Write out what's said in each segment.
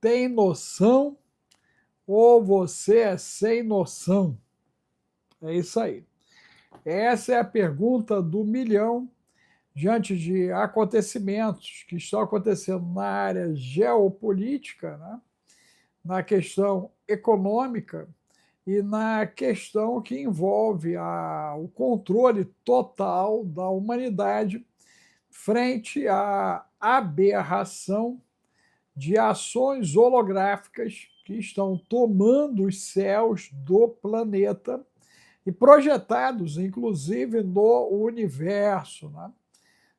tem noção ou você é sem noção? É isso aí. Essa é a pergunta do milhão diante de acontecimentos que estão acontecendo na área geopolítica, né? Na questão econômica e na questão que envolve o controle total da humanidade frente à aberração de ações holográficas que estão tomando os céus do planeta e projetados, inclusive, no universo, né?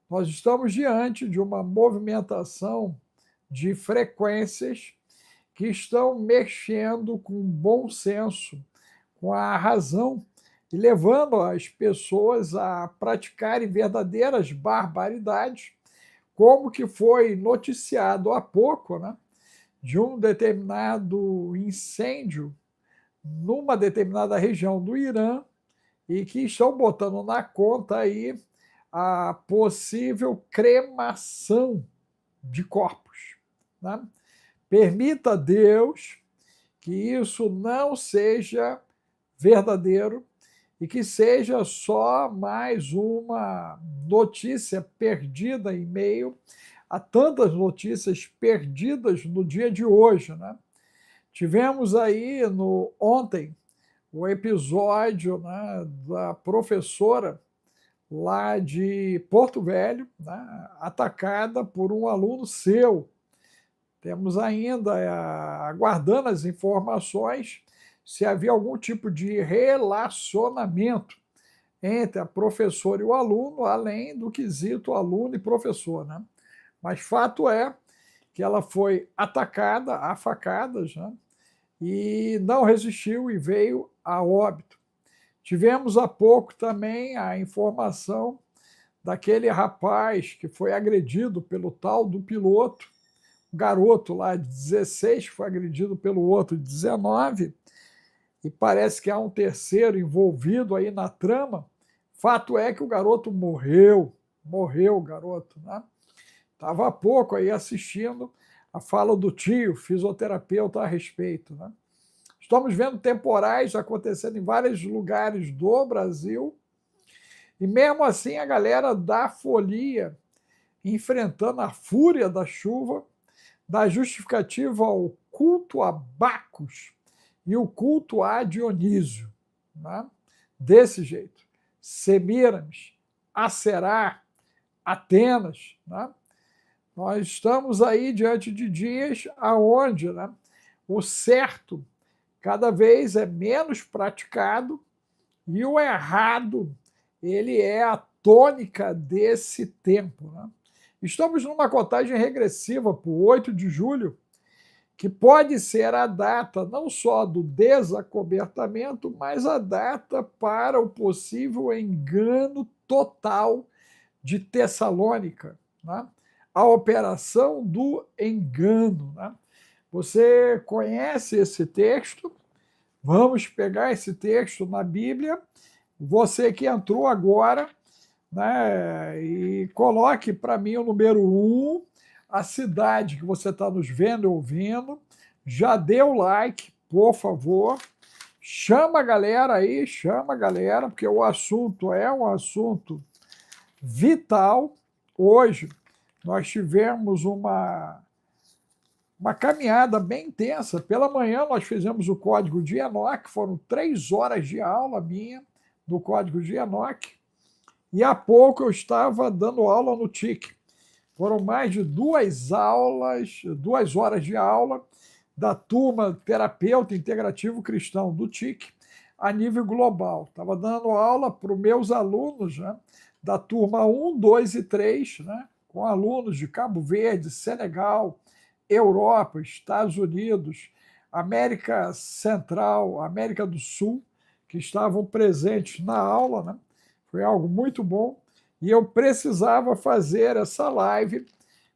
Nós estamos diante de uma movimentação de frequências que estão mexendo com o bom senso, com a razão, e levando as pessoas a praticarem verdadeiras barbaridades, como que foi noticiado há pouco, né, de um determinado incêndio numa determinada região do Irã, e que estão botando na conta aí a possível cremação de corpos, né? Permita Deus que isso não seja verdadeiro e que seja só mais uma notícia perdida em meio a tantas notícias perdidas no dia de hoje, né? Tivemos aí ontem o episódio, né, da professora lá de Porto Velho, né, atacada por um aluno seu. Temos ainda aguardando as informações se havia algum tipo de relacionamento entre a professora e o aluno, além do quesito aluno e professor, né? Mas fato é que ela foi atacada a facadas, né? E não resistiu e veio a óbito. Tivemos há pouco também a informação daquele rapaz que foi agredido pelo tal do piloto, um garoto lá de 16 que foi agredido pelo outro de 19, e parece que há um terceiro envolvido aí na trama. Fato é que o garoto morreu o garoto, né? Estava há pouco aí assistindo a fala do tio, fisioterapeuta, a respeito, né? Estamos vendo temporais acontecendo em vários lugares do Brasil, e mesmo assim a galera da folia enfrentando a fúria da chuva, da justificativa ao culto a Bacos e o culto a Dionísio, né? Desse jeito. Semíramis, Acerá, Atenas, né? Nós estamos aí diante de dias aonde, né, o certo cada vez é menos praticado e o errado ele é a tônica desse tempo, né? Estamos numa contagem regressiva para o 8 de julho, que pode ser a data não só do desacobertamento, mas a data para o possível engano total de Tessalônica, né? A operação do engano, né? Você conhece esse texto? Vamos pegar esse texto na Bíblia. Você que entrou agora, né, e coloque para mim o número 1, a cidade que você está nos vendo e ouvindo. Já dê o like, por favor. Chama a galera aí, chama a galera, porque o assunto é um assunto vital. Hoje nós tivemos uma caminhada bem intensa. Pela manhã nós fizemos o Código de Enoque, foram 3 horas de aula minha no Código de Enoque, e há pouco eu estava dando aula no TIC. Foram mais de 2 aulas, 2 horas de aula da turma Terapeuta Integrativo Cristão do TIC a nível global. Estava dando aula para os meus alunos, né, da turma 1, 2 e 3, né, com alunos de Cabo Verde, Senegal, Europa, Estados Unidos, América Central, América do Sul, que estavam presentes na aula, né? Foi algo muito bom, e eu precisava fazer essa live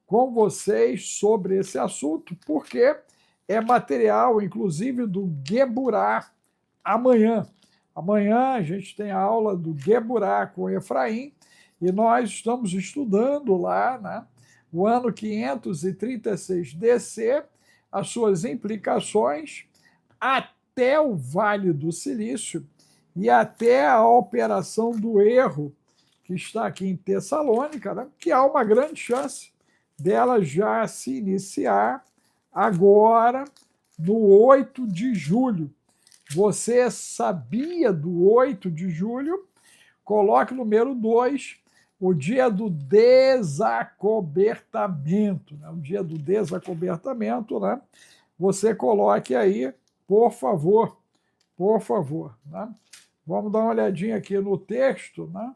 com vocês sobre esse assunto, porque é material, inclusive, do Geburá amanhã. Amanhã a gente tem a aula do Geburá com Efraim, e nós estamos estudando lá, né, o ano 536 DC, as suas implicações até o Vale do Silício e até a operação do erro, que está aqui em Tessalônica, né? Que há uma grande chance dela já se iniciar agora, no 8 de julho. Você sabia do 8 de julho? Coloque o número 2, o dia do desacobertamento. Né? O dia do desacobertamento, né? Você coloque aí, por favor. Por favor. Né? Vamos dar uma olhadinha aqui no texto, né?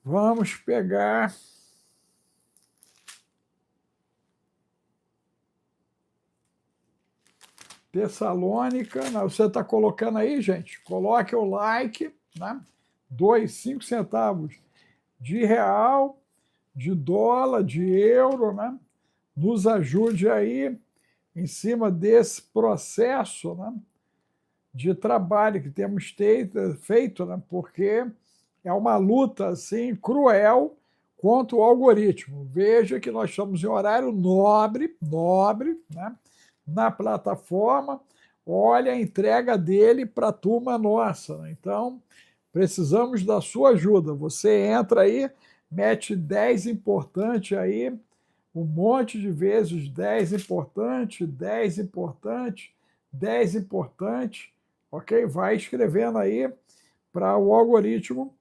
Vamos pegar Tessalônica. Né? Você está colocando aí, gente? Coloque o like, né? 5 centavos de real, de dólar, de euro, né? Nos ajude aí em cima desse processo, né? De trabalho que temos feito, né? Porque é uma luta assim cruel contra o algoritmo. Veja que nós estamos em horário nobre, né? Na plataforma. Olha a entrega dele para a turma nossa. Né? Então, precisamos da sua ajuda. Você entra aí, mete 10 importante aí, um monte de vezes 10 importante, 10 importante, 10 importante, ok? Vai escrevendo aí para o algoritmo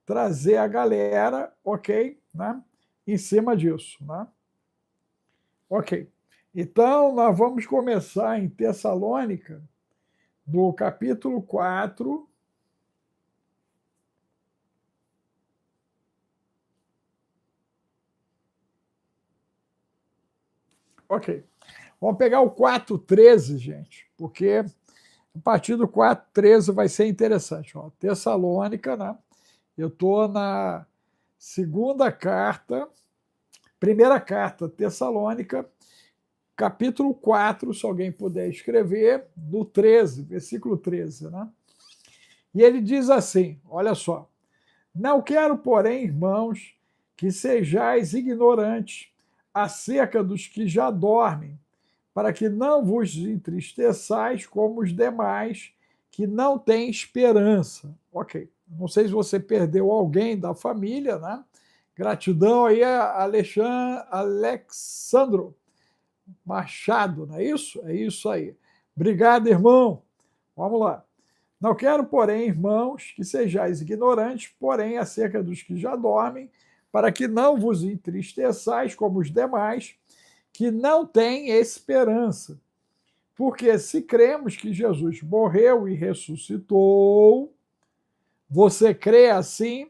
trazer a galera, ok? Né? Em cima disso, né? Ok. Então, nós vamos começar em Tessalônica, no capítulo 4. Ok. Vamos pegar o 4:13, gente, porque a partir do 4:13 vai ser interessante. Ó. Tessalônica, né? Eu estou na primeira carta Tessalônica, capítulo 4, se alguém puder escrever, do 13, versículo 13. Né? E ele diz assim: olha só. Não quero, porém, irmãos, que sejais ignorantes acerca dos que já dormem, para que não vos entristeçais como os demais que não têm esperança. Ok. Não sei se você perdeu alguém da família, né? Gratidão aí a Alexandro Machado, não é isso? É isso aí. Obrigado, irmão. Vamos lá. Não quero, porém, irmãos, que sejais ignorantes, porém, acerca dos que já dormem, para que não vos entristeçais como os demais, que não têm esperança. Porque se cremos que Jesus morreu e ressuscitou, você crê assim?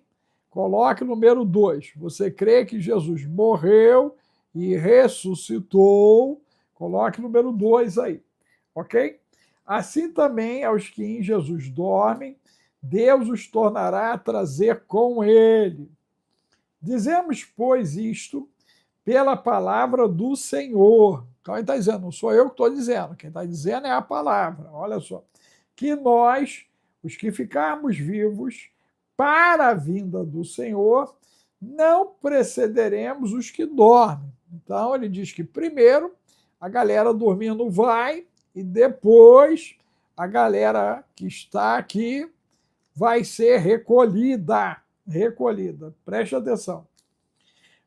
Coloque o número 2. Você crê que Jesus morreu e ressuscitou? Coloque o número 2 aí, ok? Assim também aos que em Jesus dormem, Deus os tornará a trazer com ele. Dizemos, pois, isto pela palavra do Senhor. Então ele está dizendo, não sou eu que estou dizendo, quem está dizendo é a palavra. Olha só. Que nós, os que ficarmos vivos para a vinda do Senhor, não precederemos os que dormem. Então ele diz que primeiro a galera dormindo vai e depois a galera que está aqui vai ser recolhida. Recolhida. Preste atenção.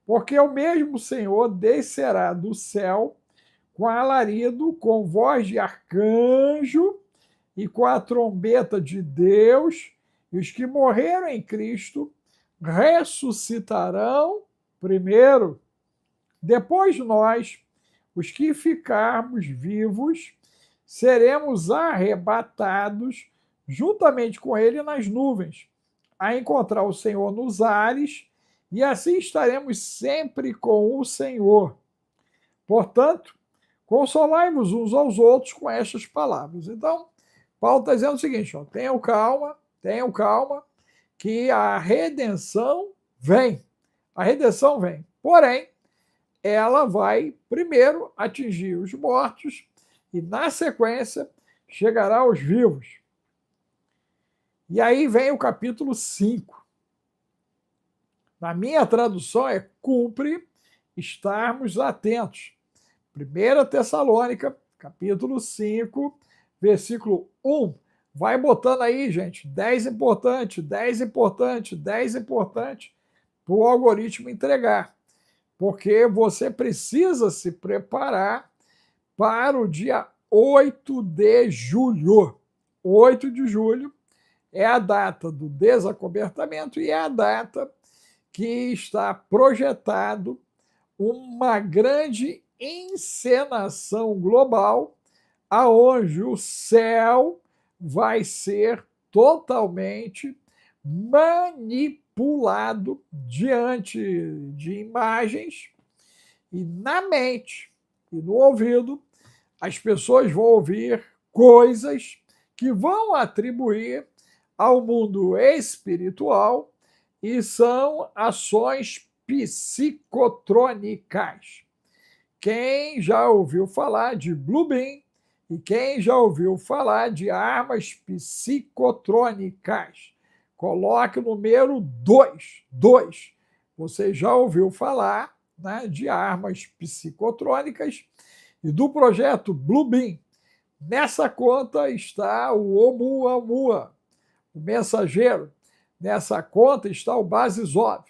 Porque o mesmo Senhor descerá do céu com alarido, com voz de arcanjo e com a trombeta de Deus, e os que morreram em Cristo ressuscitarão primeiro. Depois nós, os que ficarmos vivos, seremos arrebatados juntamente com ele nas nuvens, a encontrar o Senhor nos ares, e assim estaremos sempre com o Senhor. Portanto, consolai-vos uns aos outros com estas palavras. Então, Paulo está dizendo o seguinte: ó, tenham calma, que a redenção vem. A redenção vem. Porém, ela vai primeiro atingir os mortos e, na sequência, chegará aos vivos. E aí vem o capítulo 5. Na minha tradução é cumpre estarmos atentos. 1 Tessalônica, capítulo 5, versículo 1. Vai botando aí, gente, 10 importante, 10 importante, 10 importante, para o algoritmo entregar. Porque você precisa se preparar para o dia 8 de julho. 8 de julho é a data do desacobertamento e é a data que está projetado uma grande encenação global aonde o céu vai ser totalmente manipulado diante de imagens e na mente e no ouvido as pessoas vão ouvir coisas que vão atribuir ao mundo espiritual e são ações psicotrônicas. Quem já ouviu falar de Blue Beam e quem já ouviu falar de armas psicotrônicas? Coloque o número 2. 2. Você já ouviu falar, né, de armas psicotrônicas e do projeto Blue Beam. Nessa conta está o Oumuamua, o mensageiro. Nessa conta está o Basizov.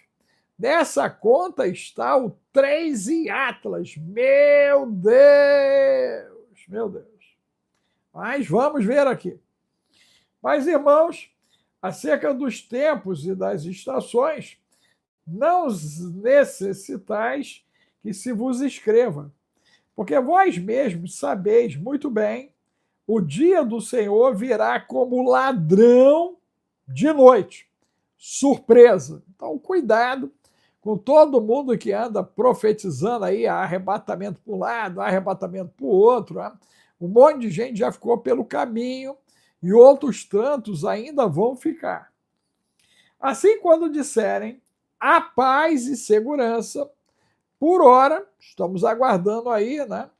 Nessa conta está o 3 e Atlas. Meu Deus! Meu Deus! Mas vamos ver aqui. Mas, irmãos, acerca dos tempos e das estações, não necessitais que se vos escreva, porque vós mesmos sabeis muito bem, o dia do Senhor virá como ladrão de noite. Surpresa. Então, cuidado com todo mundo que anda profetizando aí arrebatamento para um lado, arrebatamento para o outro. Né? Um monte de gente já ficou pelo caminho e outros tantos ainda vão ficar. Assim, quando disserem a paz e segurança, por hora, estamos aguardando aí, né,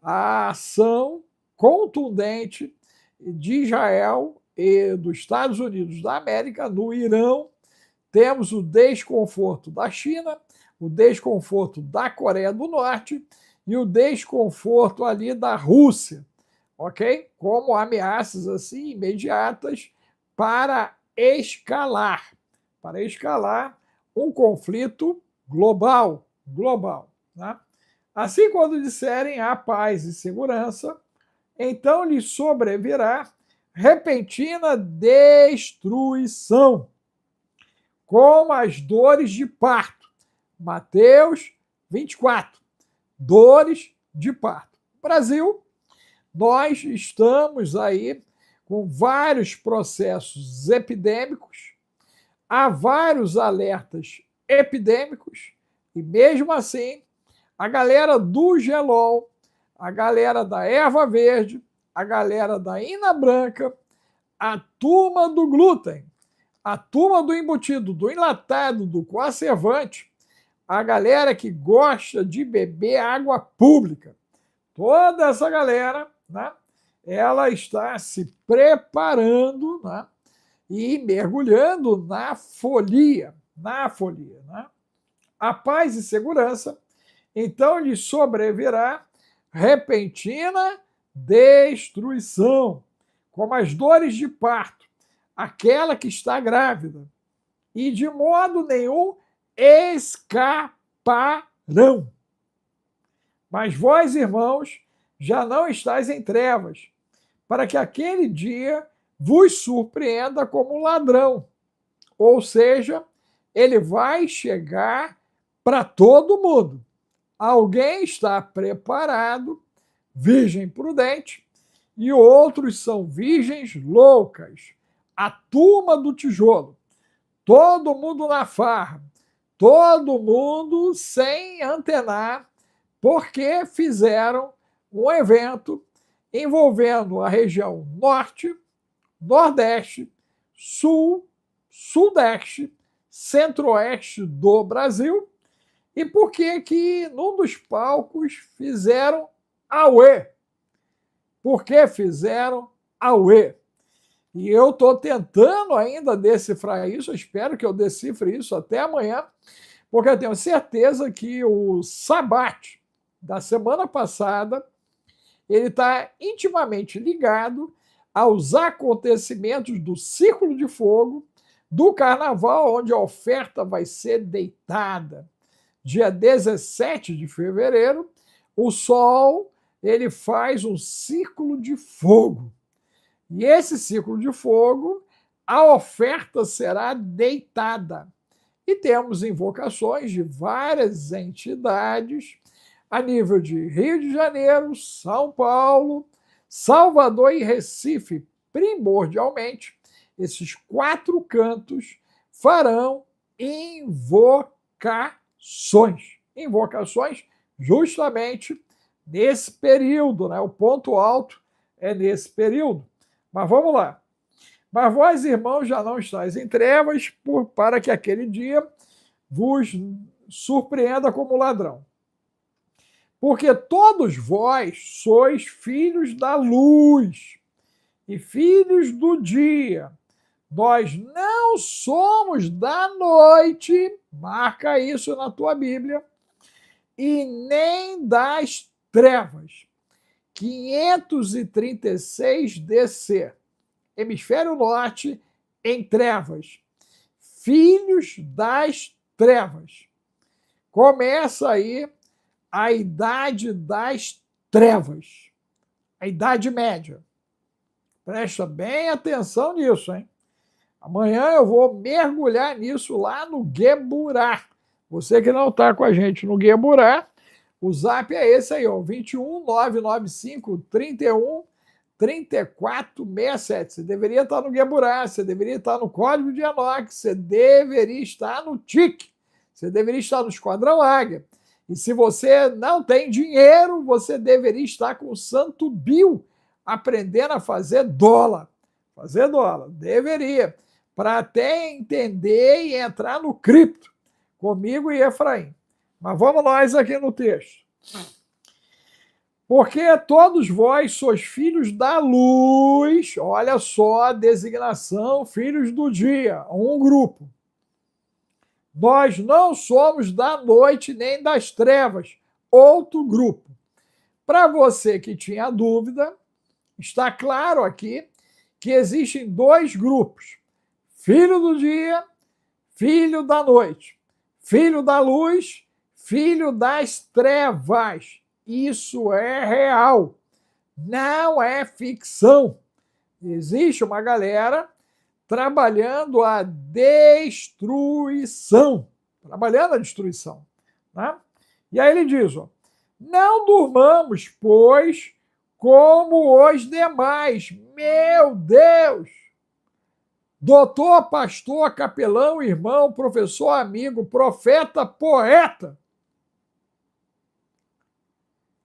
a ação contundente de Israel e dos Estados Unidos da América no Irão. Temos o desconforto da China, o desconforto da Coreia do Norte e o desconforto ali da Rússia, ok? Como ameaças assim imediatas para escalar um conflito global, né? Assim, quando disserem a paz e segurança, então lhes sobrevirá repentina destruição, como as dores de parto. Mateus 24, dores de parto. Brasil, nós estamos aí com vários processos epidêmicos, há vários alertas epidêmicos, e mesmo assim, a galera do Gelol, a galera da erva verde, a galera da ina branca, a turma do glúten, a turma do embutido, do enlatado, do conservante, a galera que gosta de beber água pública, toda essa galera, né, ela está se preparando, né, e mergulhando na folia, né? A paz e segurança, então lhe sobrevirá repentina destruição, como as dores de parto, aquela que está grávida, e de modo nenhum escaparão. Mas vós, irmãos, já não estáis em trevas, para que aquele dia vos surpreenda como ladrão. Ou seja, ele vai chegar para todo mundo. Alguém está preparado, virgem prudente, e outros são virgens loucas. A turma do tijolo. Todo mundo na farra. Todo mundo sem antenar, porque fizeram um evento envolvendo a região norte, nordeste, sul, sudeste, centro-oeste do Brasil. E por que num dos palcos fizeram auê? Por que fizeram auê? E eu estou tentando ainda decifrar isso, eu espero que eu decifre isso até amanhã, porque eu tenho certeza que o Sabate da semana passada, ele está intimamente ligado aos acontecimentos do Círculo de Fogo, do Carnaval, onde a oferta vai ser deitada. Dia 17 de fevereiro, o Sol ele faz um círculo de fogo. E esse círculo de fogo, a oferta será deitada. E temos invocações de várias entidades a nível de Rio de Janeiro, São Paulo, Salvador e Recife, primordialmente. Esses 4 cantos farão invocações. Invocações justamente nesse período, né? O ponto alto é nesse período. Mas vamos lá. Mas vós, irmãos, já não estáis em trevas, para que aquele dia vos surpreenda como ladrão. Porque todos vós sois filhos da luz e filhos do dia. Nós não somos da noite, marca isso na tua Bíblia, e nem das trevas. 536 DC, hemisfério norte, em trevas. Filhos das trevas. Começa aí a idade das trevas, a Idade Média. Presta bem atenção nisso, hein? Amanhã eu vou mergulhar nisso lá no Gueburá. Você que não está com a gente no Gueburá, o zap é esse aí, ó, 21 995 31 34 67. Você deveria estar no Gueburá, você deveria estar no Código de Enoque, você deveria estar no TIC, você deveria estar no Esquadrão Águia. E se você não tem dinheiro, você deveria estar com o Santo Bill, aprendendo a fazer dólar. Fazer dólar, deveria. Para até entender e entrar no cripto, comigo e Efraim. Mas vamos nós aqui no texto. Porque todos vós sois filhos da luz, olha só a designação, filhos do dia, um grupo. Nós não somos da noite nem das trevas, outro grupo. Para você que tinha dúvida, está claro aqui que existem 2 grupos: filho do dia, filho da noite, filho da luz, filho das trevas. Isso é real, não é ficção. Existe uma galera trabalhando a destruição. Trabalhando a destruição. Né? E aí ele diz, ó, não durmamos, pois, como os demais. Meu Deus! Doutor, pastor, capelão, irmão, professor, amigo, profeta, poeta.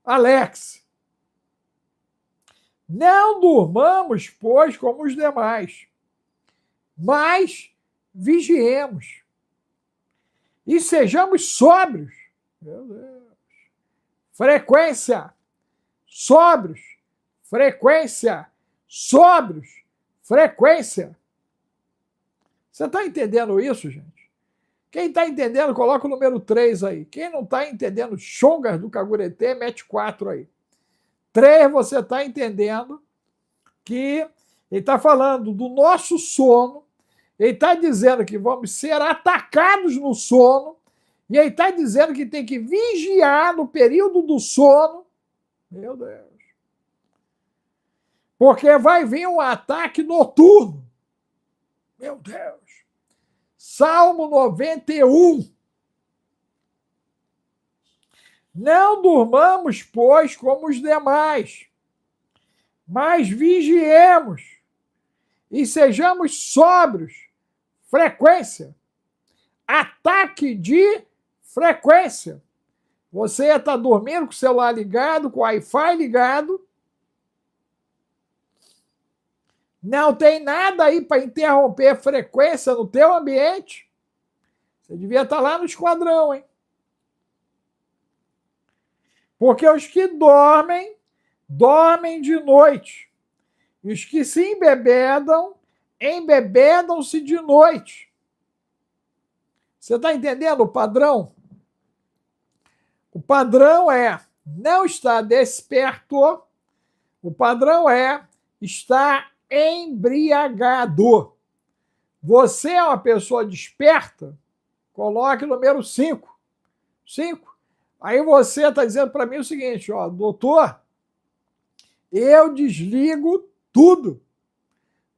Alex. Não durmamos, pois, como os demais, mas vigiemos e sejamos sóbrios. Meu Deus. Frequência. Sóbrios. Frequência. Sóbrios. Frequência. Você está entendendo isso, gente? Quem está entendendo, coloca o número 3 aí. Quem não está entendendo, Chongas do Caguretê, mete 4 aí. 3, você está entendendo que ele está falando do nosso sono, ele está dizendo que vamos ser atacados no sono, e ele está dizendo que tem que vigiar no período do sono. Meu Deus. Porque vai vir um ataque noturno. Meu Deus. Salmo 91. Não durmamos, pois, como os demais, mas vigiemos e sejamos sóbrios. Frequência. Ataque de frequência. Você está dormindo com o celular ligado, com o Wi-Fi ligado, não tem nada aí para interromper frequência no teu ambiente. Você devia estar lá no esquadrão, hein? Porque os que dormem, dormem de noite. E os que se embebedam, embebedam-se de noite. Você está entendendo o padrão? O padrão é não estar desperto, o padrão é estar embriagado. Você é uma pessoa desperta? Coloque o número 5. 5. Aí você está dizendo para mim o seguinte, ó, doutor, eu desligo tudo.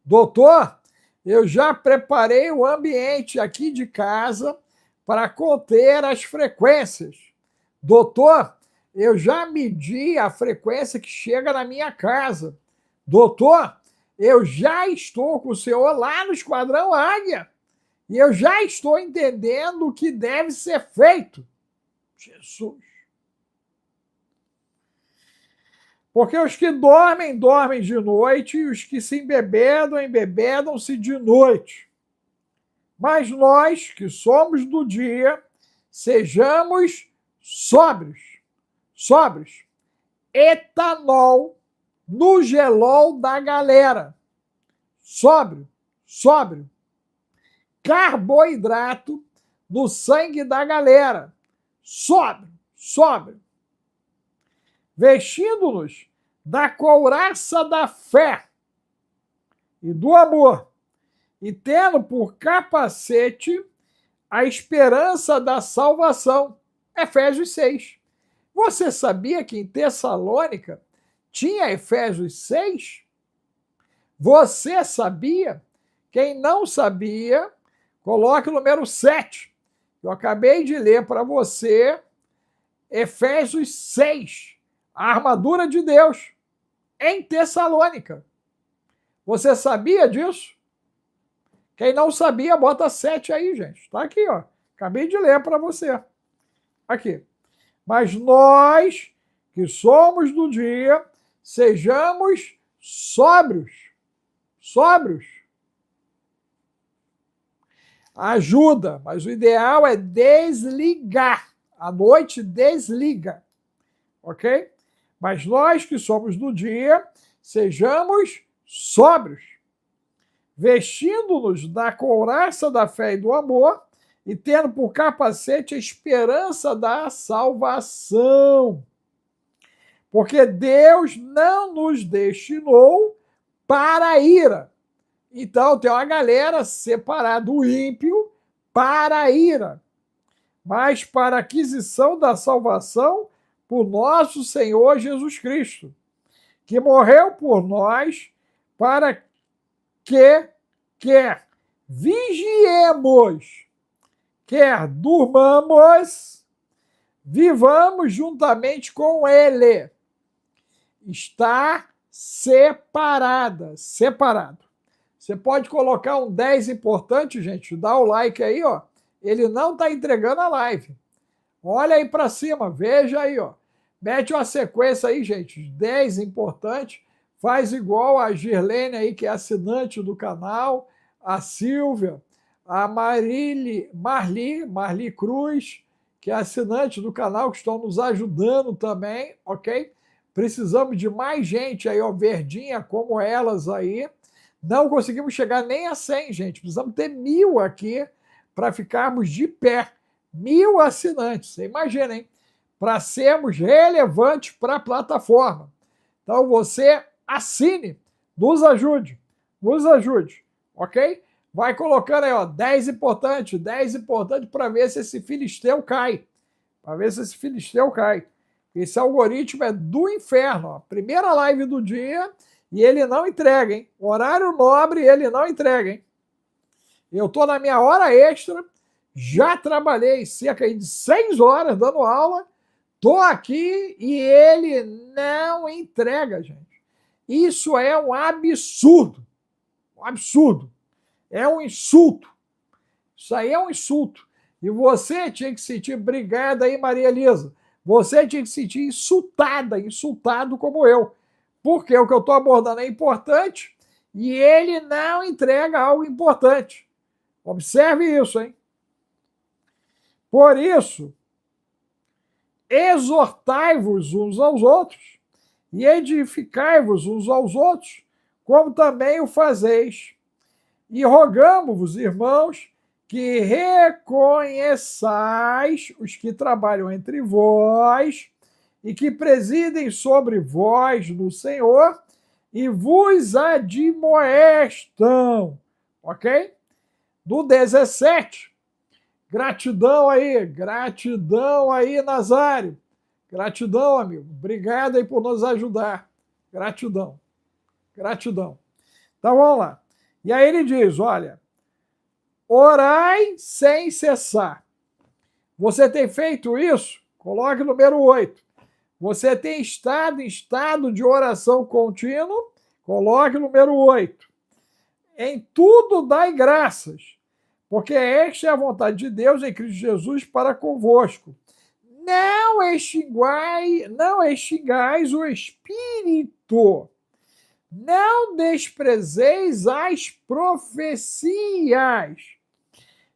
Doutor, eu já preparei o ambiente aqui de casa para conter as frequências. Doutor, eu já medi a frequência que chega na minha casa. Doutor, eu já estou com o senhor lá no Esquadrão Águia e eu já estou entendendo o que deve ser feito. Jesus. Porque os que dormem, dormem de noite, e os que se embebedam, embebedam-se de noite. Mas nós, que somos do dia, sejamos sóbrios. Sóbrios. Etanol no gelol da galera. Sóbrio, sóbrio. Carboidrato no sangue da galera. Sóbrio, sóbrio. Vestindo-nos da couraça da fé e do amor, e tendo por capacete a esperança da salvação. Efésios 6. Você sabia que em Tessalônica tinha Efésios 6? Você sabia? Quem não sabia, coloque o número 7. Eu acabei de ler para você Efésios 6. A armadura de Deus, em Tessalônica. Você sabia disso? Quem não sabia, bota 7 aí, gente. Está aqui, ó. Acabei de ler para você. Aqui. Mas nós, que somos do dia, sejamos sóbrios. Sóbrios. Ajuda, mas o ideal é desligar. À noite, desliga. Ok? Mas nós que somos do dia, sejamos sóbrios, vestindo-nos da couraça da fé e do amor, e tendo por capacete a esperança da salvação. Porque Deus não nos destinou para a ira. Então tem uma galera separada do ímpio para a ira, mas para a aquisição da salvação por nosso Senhor Jesus Cristo, que morreu por nós para que quer vigiemos, quer durmamos, vivamos juntamente com Ele. Está separado. Você pode colocar um 10 importante, gente, dá o like aí, ó. Ele não está entregando a live. Olha aí para cima, veja aí, ó. Mete uma sequência aí, gente, 10 importante. Faz igual a Girlene aí, que é assinante do canal, a Silvia, a Marli Cruz, que é assinante do canal, que estão nos ajudando também, ok? Precisamos de mais gente aí, ó, verdinha como elas aí. Não conseguimos chegar nem a 100, gente. Precisamos ter 1000 aqui para ficarmos de pé. 1000 assinantes, você imagina, hein? Para sermos relevantes para a plataforma. Então você assine, nos ajude, ok? Vai colocando aí, ó, 10 importante para ver se esse filisteu cai. Esse algoritmo é do inferno, ó. Primeira live do dia e ele não entrega, hein? Horário nobre, ele não entrega, hein? Eu estou na minha hora extra, já trabalhei cerca de 6 horas dando aula, estou aqui e ele não entrega, gente. Isso é um absurdo. Um absurdo. É um insulto. Isso aí é um insulto. E você tinha que se sentir, obrigada aí, Maria Elisa, você tinha que se sentir insultado como eu. Porque o que eu estou abordando é importante e ele não entrega algo importante. Observe isso, hein? Por isso, exortai-vos uns aos outros e edificai-vos uns aos outros, como também o fazeis. E rogamo-vos, irmãos, que reconheçais os que trabalham entre vós e que presidem sobre vós no Senhor e vos admoestam. Ok? No 17, gratidão aí, Nazário. Gratidão, amigo. Obrigado aí por nos ajudar. Gratidão. Gratidão. Então vamos lá. E aí ele diz: olha, orai sem cessar. Você tem feito isso? Coloque o número 8. Você tem estado em estado de oração contínuo? Coloque o número 8. Em tudo dai graças, porque esta é a vontade de Deus em Cristo Jesus para convosco. Não extingais o Espírito. Não desprezeis as profecias.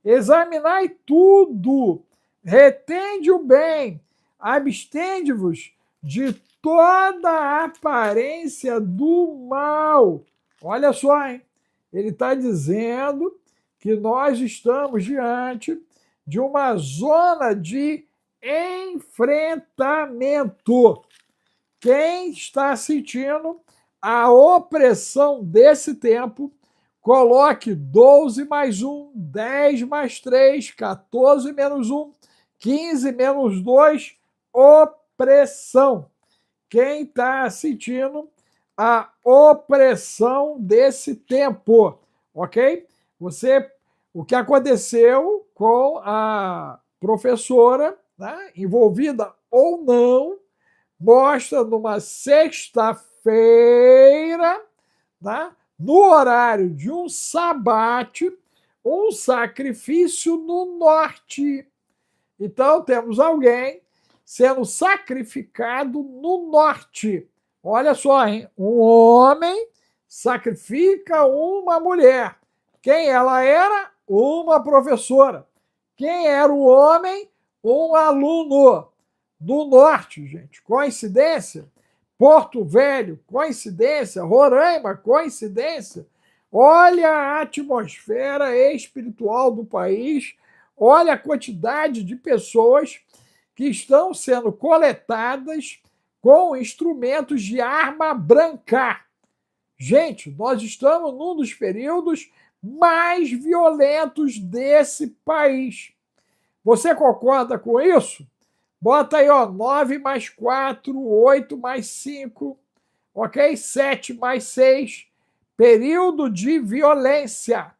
Examinai tudo, retende o bem, abstende-vos de toda a aparência do mal. Olha só, hein? Ele está dizendo que nós estamos diante de uma zona de enfrentamento. Quem está sentindo a opressão desse tempo, coloque 12 mais 1, 10 mais 3, 14 menos 1, 15 menos 2, opressão. Quem está sentindo a opressão desse tempo, ok? O que aconteceu com a professora, né, envolvida ou não, mostra numa sexta-feira, né, no horário de um sabate, um sacrifício no norte. Então, temos alguém sendo sacrificado no norte. Olha só, hein? Um homem sacrifica uma mulher. Quem ela era? Uma professora. Quem era o homem? Um aluno do norte, gente. Coincidência? Porto Velho, coincidência? Roraima, coincidência? Olha a atmosfera espiritual do país, olha a quantidade de pessoas que estão sendo coletadas com instrumentos de arma branca. Gente, nós estamos num dos períodos mais violentos desse país. Você concorda com isso? Bota aí, ó, 9 mais 4, 8 mais 5, ok? 7 mais 6, período de violência.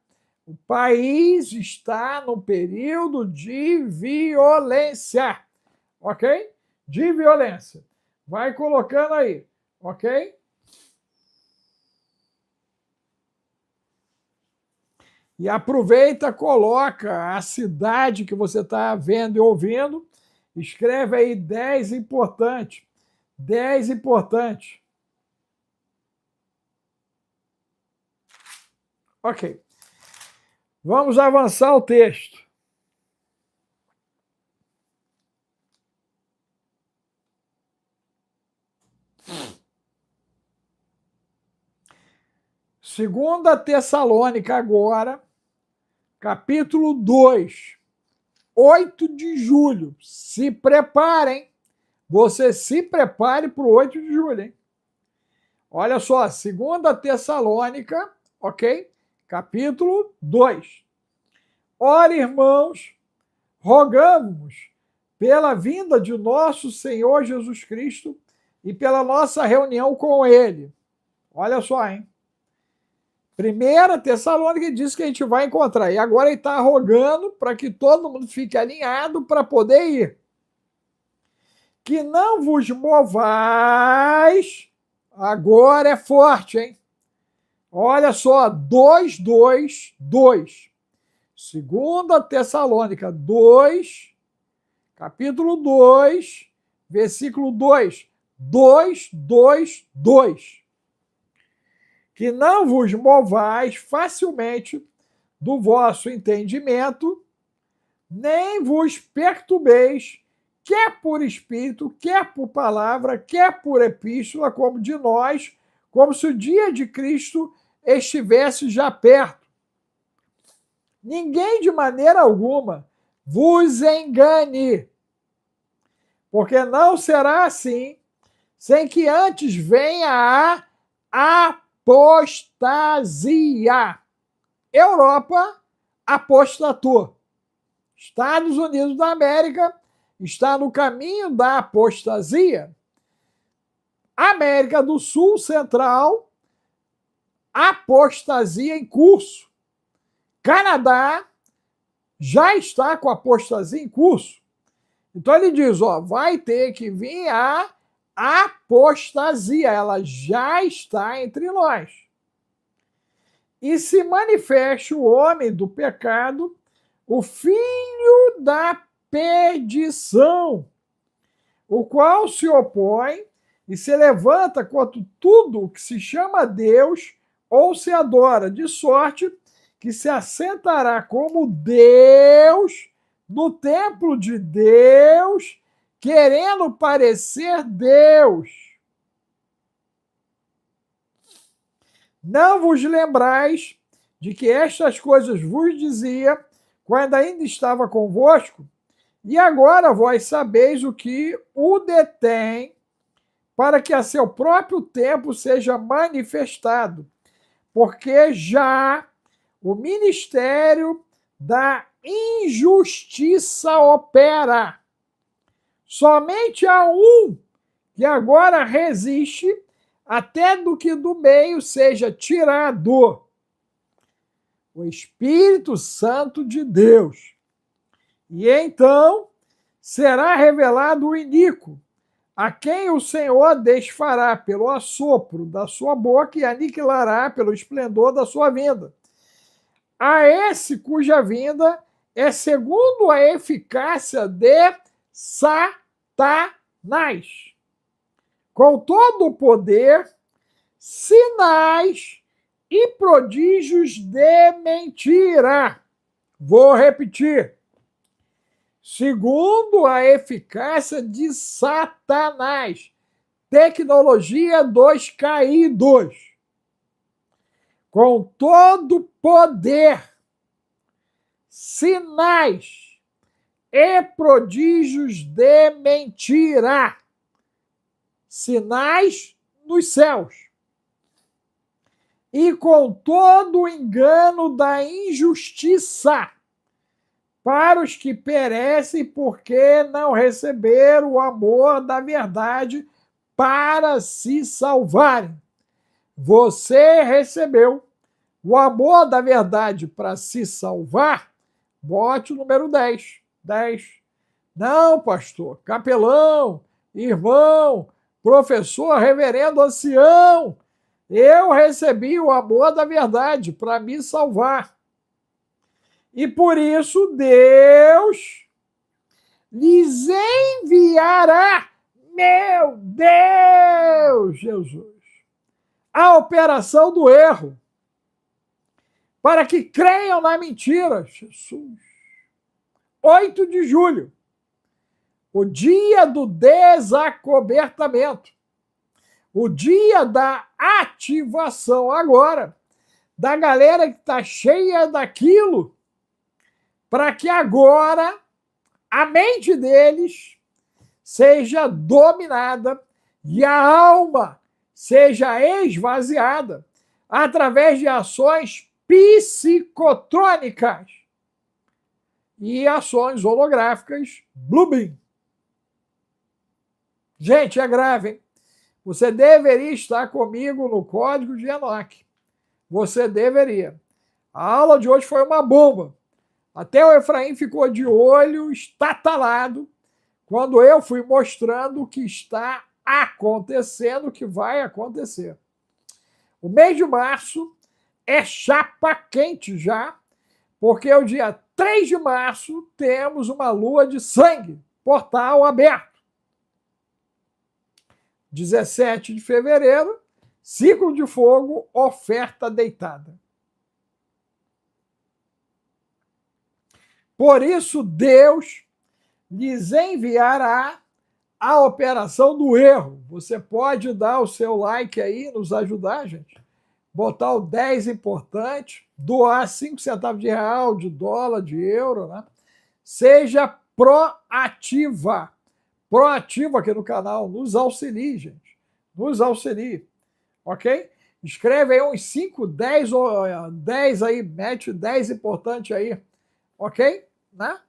O país está no período de violência, ok? De violência. Vai colocando aí, ok? E aproveita, coloca a cidade que você está vendo e ouvindo. Escreve aí 10 importantes. 10 importantes. Ok. Vamos avançar o texto. Segunda Tessalônica agora, capítulo 2, 8 de julho. Se preparem. Você se prepare para o 8 de julho, hein? Olha só, segunda Tessalônica, ok? Capítulo 2. Ora, irmãos, rogamos pela vinda de nosso Senhor Jesus Cristo e pela nossa reunião com Ele. Olha só, hein? Primeira Tessalônica diz que a gente vai encontrar. E agora ele está rogando para que todo mundo fique alinhado para poder ir. Que não vos movais. Agora é forte, hein? Olha só, 2, 2, 2. Segunda Tessalônica 2, capítulo 2, versículo 2. 2, 2, 2. Que não vos movais facilmente do vosso entendimento, nem vos perturbeis, quer por espírito, quer por palavra, quer por epístola, como de nós, como se o dia de Cristo estivesse já perto. Ninguém de maneira alguma vos engane, porque não será assim, sem que antes venha a apostasia. Europa apostatou. Estados Unidos da América está no caminho da apostasia. América do Sul Central, apostasia em curso. Canadá já está com apostasia em curso. Então ele diz, ó, vai ter que vir a apostasia, ela já está entre nós. E se manifeste o homem do pecado, o filho da perdição, o qual se opõe e se levanta contra tudo o que se chama Deus ou se adora, de sorte que se assentará como Deus no templo de Deus, querendo parecer Deus. Não vos lembrais de que estas coisas vos dizia quando ainda estava convosco? E agora vós sabeis o que o detém, para que a seu próprio tempo seja manifestado, porque já o ministério da injustiça opera. Somente há um que agora resiste, até do que do meio seja tirado: o Espírito Santo de Deus. E então será revelado o iníquo, a quem o Senhor desfará pelo assopro da sua boca e aniquilará pelo esplendor da sua vinda. A esse cuja vinda é segundo a eficácia de Satanás, com todo o poder, sinais e prodígios de mentira. Vou repetir. Segundo a eficácia de Satanás, tecnologia dos caídos, com todo poder, sinais e prodígios de mentira, sinais nos céus, e com todo o engano da injustiça, para os que perecem porque não receberam o amor da verdade para se salvarem. Você recebeu o amor da verdade para se salvar? Bote o número 10. 10. Não, pastor, capelão, irmão, professor, reverendo, ancião, eu recebi o amor da verdade para me salvar. E por isso Deus lhes enviará, meu Deus, Jesus, a operação do erro, para que creiam na mentira. Jesus. 8 de julho, o dia do desacobertamento, o dia da ativação agora, da galera que está cheia daquilo, para que agora a mente deles seja dominada e a alma seja esvaziada através de ações psicotrônicas e ações holográficas Blue Beam. Gente, é grave, hein? Você deveria estar comigo no Código de Enoque. Você deveria. A aula de hoje foi uma bomba. Até o Efraim ficou de olho estatalado quando eu fui mostrando o que está acontecendo, o que vai acontecer. O mês de março é chapa quente já, porque o dia 3 de março temos uma lua de sangue, portal aberto. 17 de fevereiro, ciclo de fogo, oferta deitada. Por isso, Deus lhes enviará a operação do erro. Você pode dar o seu like aí, nos ajudar, gente? botar o 10 importante, doar 5 centavos de real, de dólar, de euro, né? Seja proativa. Proativa aqui no canal, nos auxilie, gente. Nos auxilie, ok? Escreve aí uns 5, 10, 10 aí, mete 10 importante aí, ok? Né?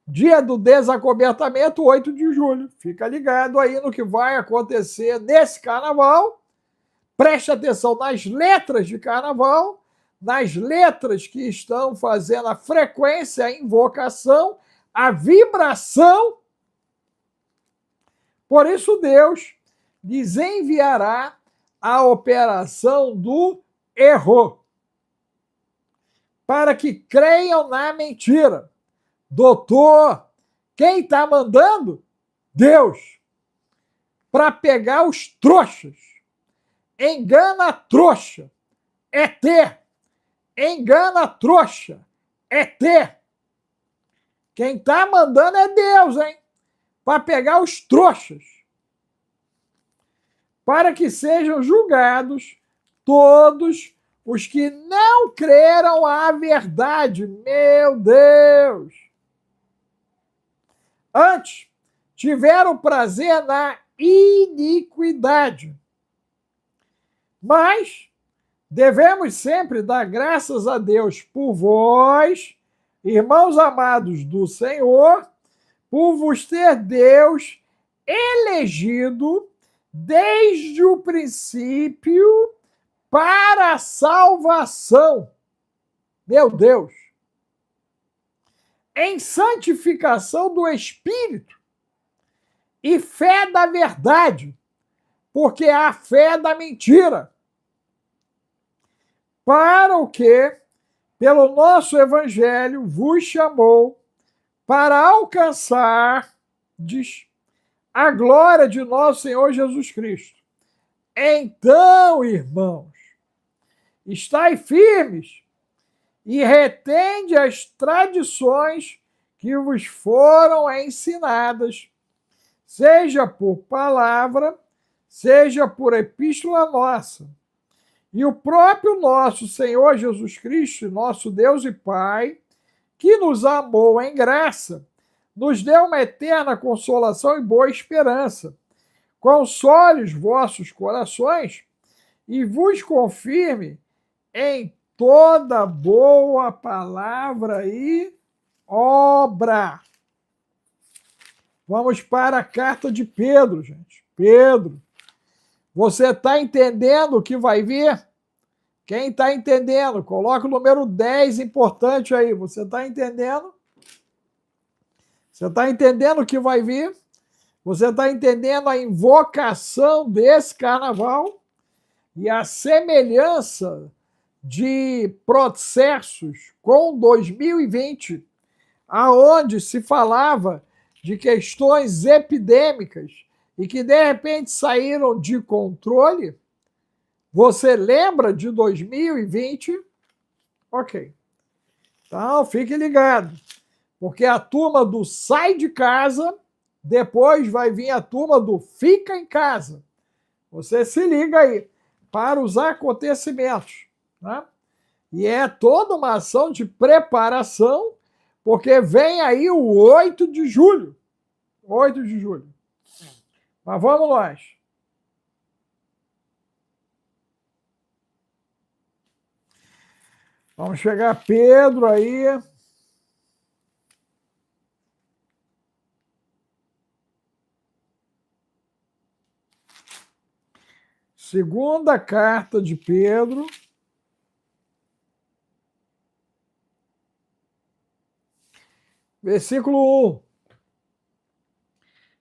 Dia do desacobertamento, 8 de julho. Fica ligado aí no que vai acontecer nesse carnaval. Preste atenção nas letras de carnaval, nas letras que estão fazendo a frequência, a invocação, a vibração. Por isso Deus lhes enviará a operação do erro, para que creiam na mentira. Doutor, quem está mandando? Deus. Para pegar os trouxas. Engana a trouxa. ET. Engana a trouxa. ET. Quem está mandando é Deus, hein? Para pegar os trouxas. Para que sejam julgados todos os que não creram a verdade. Meu Deus! Antes, tiveram prazer na iniquidade. Mas devemos sempre dar graças a Deus por vós, irmãos amados do Senhor, por vos ter Deus elegido desde o princípio para a salvação. Meu Deus! Em santificação do Espírito e fé da verdade, porque há fé da mentira, para o que, pelo nosso Evangelho, vos chamou para alcançar a glória de nosso Senhor Jesus Cristo. Então, irmãos, estai firmes e retende as tradições que vos foram ensinadas, seja por palavra, seja por epístola nossa. E o próprio nosso Senhor Jesus Cristo, nosso Deus e Pai, que nos amou em graça, nos deu uma eterna consolação e boa esperança. Console os vossos corações e vos confirme em toda boa palavra e obra. Vamos para a carta de Pedro, gente. Pedro, você está entendendo o que vai vir? Quem está entendendo? Coloca o número 10 importante aí. Você está entendendo? Você está entendendo o que vai vir? Você está entendendo a invocação desse carnaval? E a semelhança de processos com 2020, aonde se falava de questões epidêmicas e que de repente saíram de controle. Você lembra de 2020? Ok. Então, fique ligado, porque a turma do sai de casa, depois vai vir a turma do fica em casa. Você se liga aí para os acontecimentos, né? E é toda uma ação de preparação, porque vem aí o 8 de julho. 8 de julho. Mas vamos nós. Vamos chegar a Pedro aí. Segunda carta de Pedro. Versículo 1.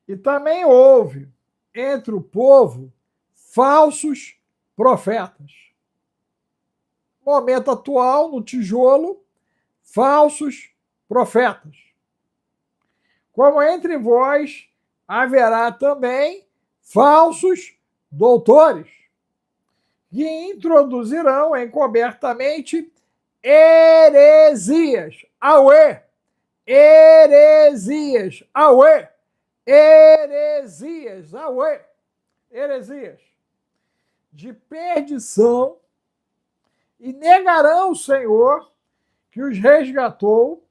E também houve entre o povo falsos profetas. Momento atual, no tijolo, falsos profetas. Como entre vós haverá também falsos doutores, que introduzirão encobertamente heresias. Auê! Heresias. Auê! Heresias. Auê! Heresias. De perdição, e negarão o Senhor que os resgatou,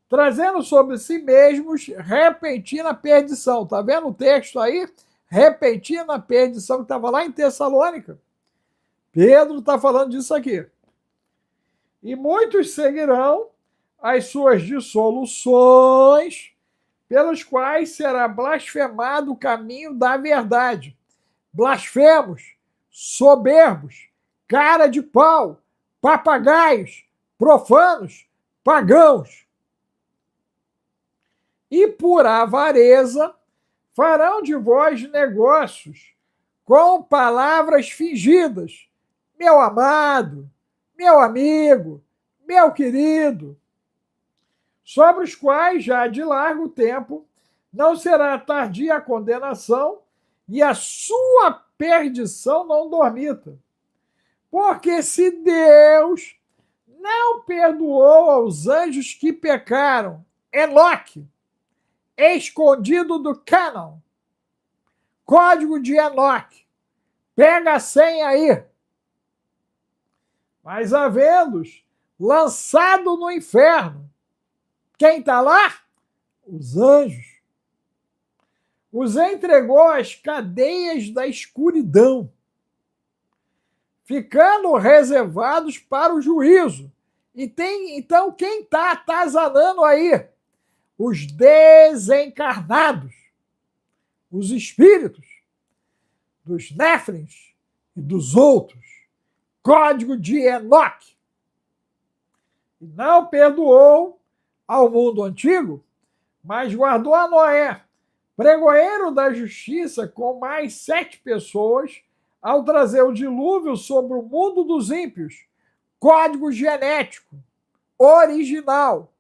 trazendo sobre si mesmos repentina perdição. Está vendo o texto aí? Repentina perdição, que estava lá em Tessalônica. Pedro está falando disso aqui. E muitos seguirão as suas dissoluções, pelos quais será blasfemado o caminho da verdade. Blasfemos, soberbos, cara de pau, papagaios, profanos, pagãos. E por avareza farão de vós negócios com palavras fingidas. Meu amado, meu amigo, meu querido, sobre os quais já de largo tempo não será tardia a condenação e a sua perdição não dormita. Porque se Deus não perdoou aos anjos que pecaram, Enoque, escondido do cânon, código de Enoque, pega a senha aí, mas havendo-os lançado no inferno, quem está lá? Os anjos. Os entregou às cadeias da escuridão, ficando reservados para o juízo. Então, quem está atazanando aí? Os desencarnados, os espíritos dos Néfilins e dos outros. Código de Enoque. E não perdoou ao mundo antigo, mas guardou a Noé, pregoeiro da justiça, com mais 7 pessoas, ao trazer o dilúvio sobre o mundo dos ímpios. Código genético, original,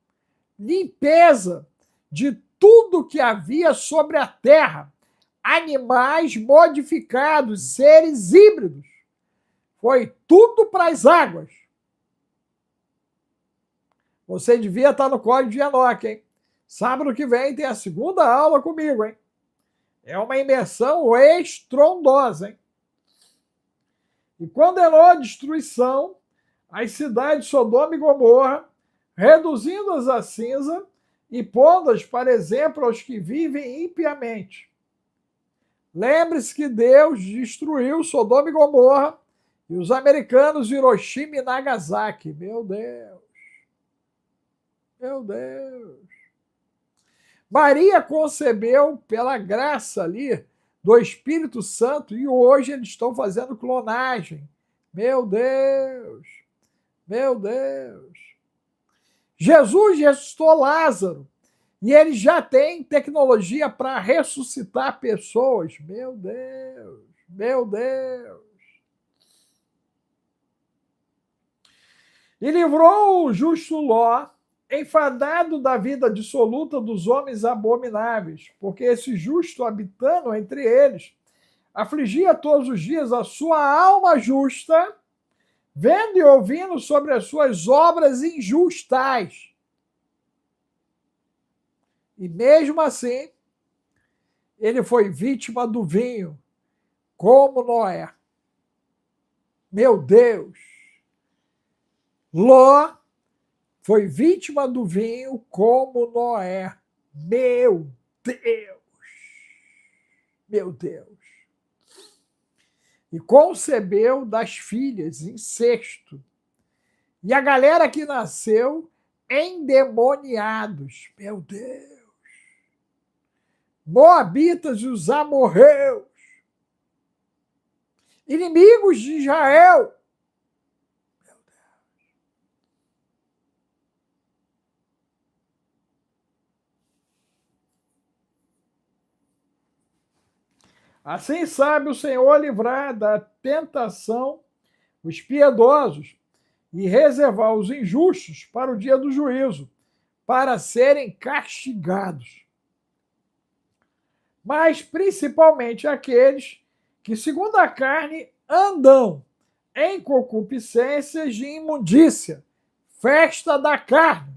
limpeza de tudo que havia sobre a terra, animais modificados, seres híbridos. Foi tudo para as águas. Você devia estar no código de Enoque, hein? Sábado que vem tem a segunda aula comigo, hein? É uma imersão estrondosa, hein? E condenou a destruição as cidades de Sodoma e Gomorra, reduzindo-as a cinza e pondo-as para exemplo aos que vivem impiamente. Lembre-se que Deus destruiu Sodoma e Gomorra e os americanos Hiroshima e Nagasaki. Meu Deus! Meu Deus! Maria concebeu pela graça ali do Espírito Santo e hoje eles estão fazendo clonagem. Meu Deus! Meu Deus! Jesus ressuscitou Lázaro e ele já tem tecnologia para ressuscitar pessoas. Meu Deus! Meu Deus! E livrou o justo Ló, enfadado da vida dissoluta dos homens abomináveis, porque esse justo, habitando entre eles, afligia todos os dias a sua alma justa, vendo e ouvindo sobre as suas obras injustas. E mesmo assim, ele foi vítima do vinho, como Noé. Meu Deus! Ló foi vítima do vinho como Noé. Meu Deus! Meu Deus! E concebeu das filhas incesto. E a galera que nasceu endemoniados. Meu Deus! Moabitas e os amorreus. Inimigos de Israel. Assim sabe o Senhor livrar da tentação os piedosos e reservar os injustos para o dia do juízo, para serem castigados. Mas principalmente aqueles que, segundo a carne, andam em concupiscências de imundícia, festa da carne,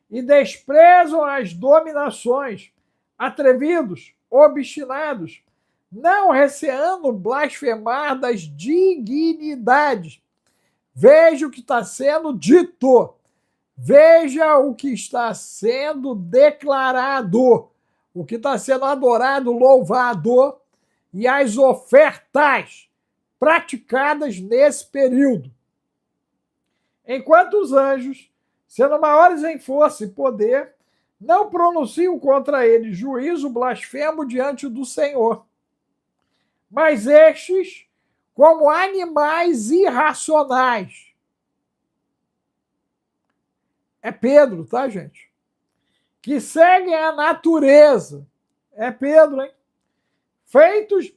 e desprezam as dominações, atrevidos, obstinados, não receando blasfemar das dignidades, Veja o que está sendo dito. Veja o que está sendo declarado. O que está sendo adorado, louvado. E as ofertas praticadas nesse período. Enquanto os anjos, sendo maiores em força e poder, não pronunciam contra ele juízo blasfemo diante do Senhor. Mas estes, como animais irracionais. É Pedro, tá, gente? Que seguem a natureza. É Pedro, hein? Feitos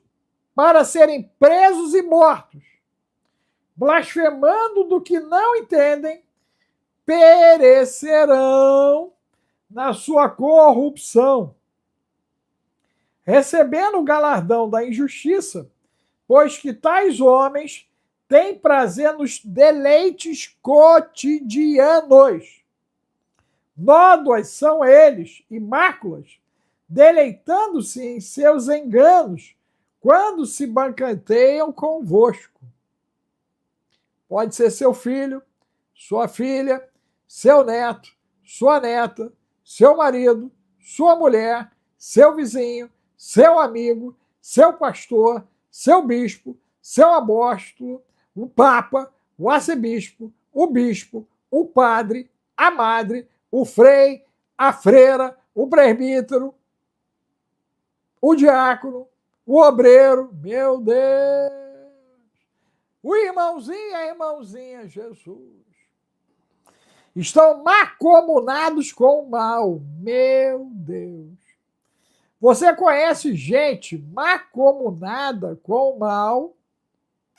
para serem presos e mortos. Blasfemando do que não entendem, perecerão na sua corrupção, recebendo o galardão da injustiça, pois que tais homens têm prazer nos deleites cotidianos. Nódoas são eles e máculas, deleitando-se em seus enganos, quando se bancanteiam convosco. Pode ser seu filho, sua filha, seu neto, sua neta, seu marido, sua mulher, seu vizinho, seu amigo, seu pastor, seu bispo, seu apóstolo, o papa, o arcebispo, o bispo, o padre, a madre, o frei, a freira, o presbítero, o diácono, o obreiro, meu Deus, o irmãozinho e a irmãzinha Jesus. Estão macomunados com o mal. Meu Deus. Você conhece gente macomunada com o mal?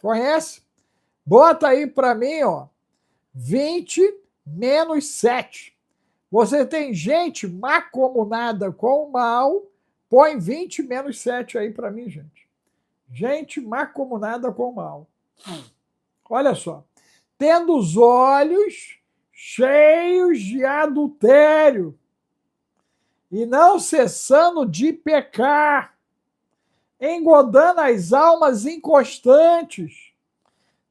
Conhece? Bota aí para mim, ó, 20 menos 7. Você tem gente macomunada com o mal? Põe 20 menos 7 aí para mim, gente. Gente macomunada com o mal. Olha só. Tendo os olhos cheios de adultério, e não cessando de pecar, engodando as almas inconstantes,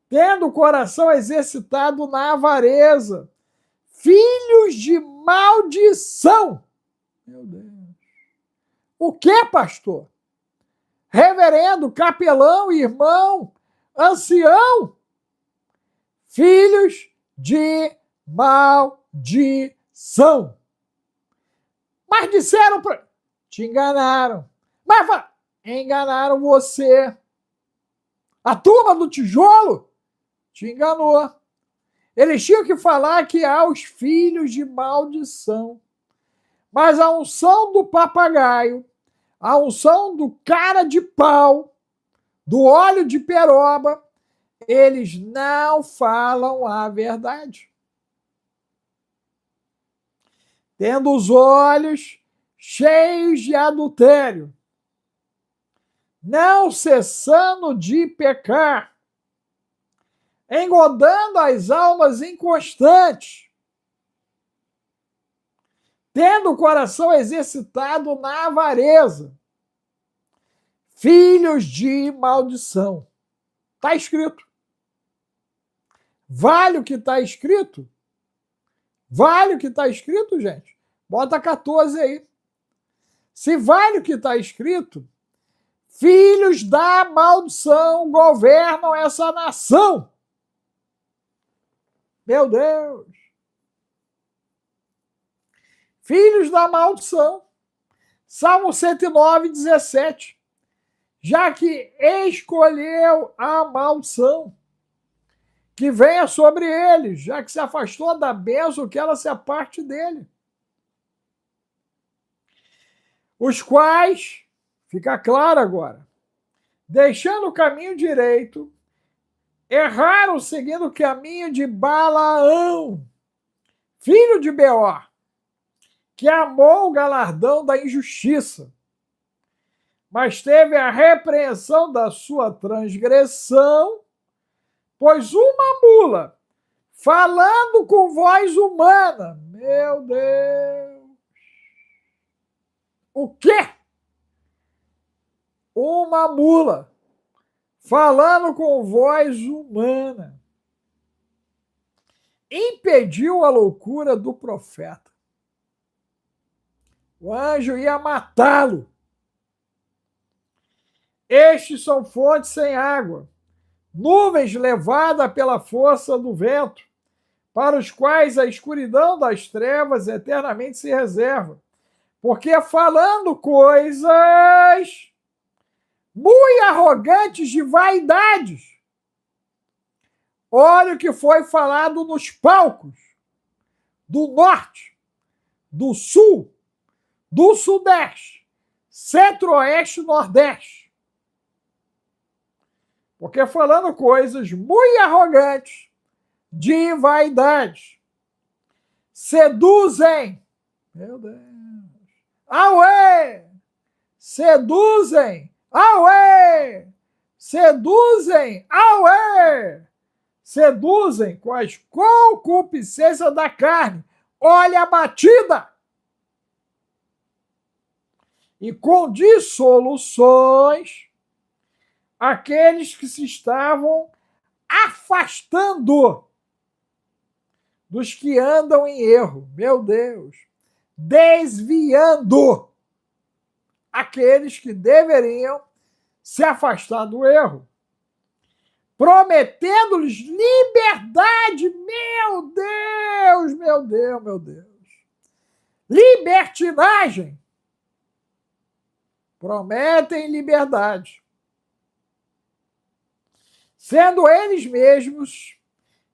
tendo o coração exercitado na avareza, filhos de maldição. Meu Deus. O que, pastor? Reverendo, capelão, irmão, ancião, filhos de maldição. Mas disseram para... Te enganaram. Mas enganaram você. A turma do tijolo te enganou. Eles tinham que falar que há os filhos de maldição. Mas a unção do papagaio, a unção do cara de pau, do óleo de peroba, eles não falam a verdade. Tendo os olhos cheios de adultério, não cessando de pecar, engodando as almas inconstantes, tendo o coração exercitado na avareza, filhos de maldição. Está escrito. Vale o que está escrito? Vale o que está escrito, gente? Bota 14 aí. Se vale o que está escrito, filhos da maldição governam essa nação. Meu Deus. Filhos da maldição. Salmo 109, 17. Já que escolheu a maldição, que venha sobre eles, já que se afastou da bênção, que ela se aparte dele. Os quais, fica claro agora, deixando o caminho direito, erraram seguindo o caminho de Balaão, filho de Beor, que amou o galardão da injustiça, mas teve a repreensão da sua transgressão, pois uma mula, falando com voz humana, meu Deus, o quê? Uma mula, falando com voz humana. impediu a loucura do profeta. O anjo ia matá-lo. Estes são fontes sem água, nuvens levadas pela força do vento, para os quais a escuridão das trevas eternamente se reserva. Porque falando coisas muito arrogantes de vaidades. Olha o que foi falado nos palcos do norte, do sul, do sudeste, centro-oeste e nordeste. Porque falando coisas muito arrogantes de vaidade, seduzem, meu Deus, auê, seduzem, auê, seduzem, auê, seduzem com as concupiscências da carne, olha a batida, e com dissoluções, aqueles que se estavam afastando dos que andam em erro, meu Deus, desviando aqueles que deveriam se afastar do erro, prometendo-lhes liberdade, meu Deus, meu Deus, meu Deus, libertinagem, prometem liberdade, sendo eles mesmos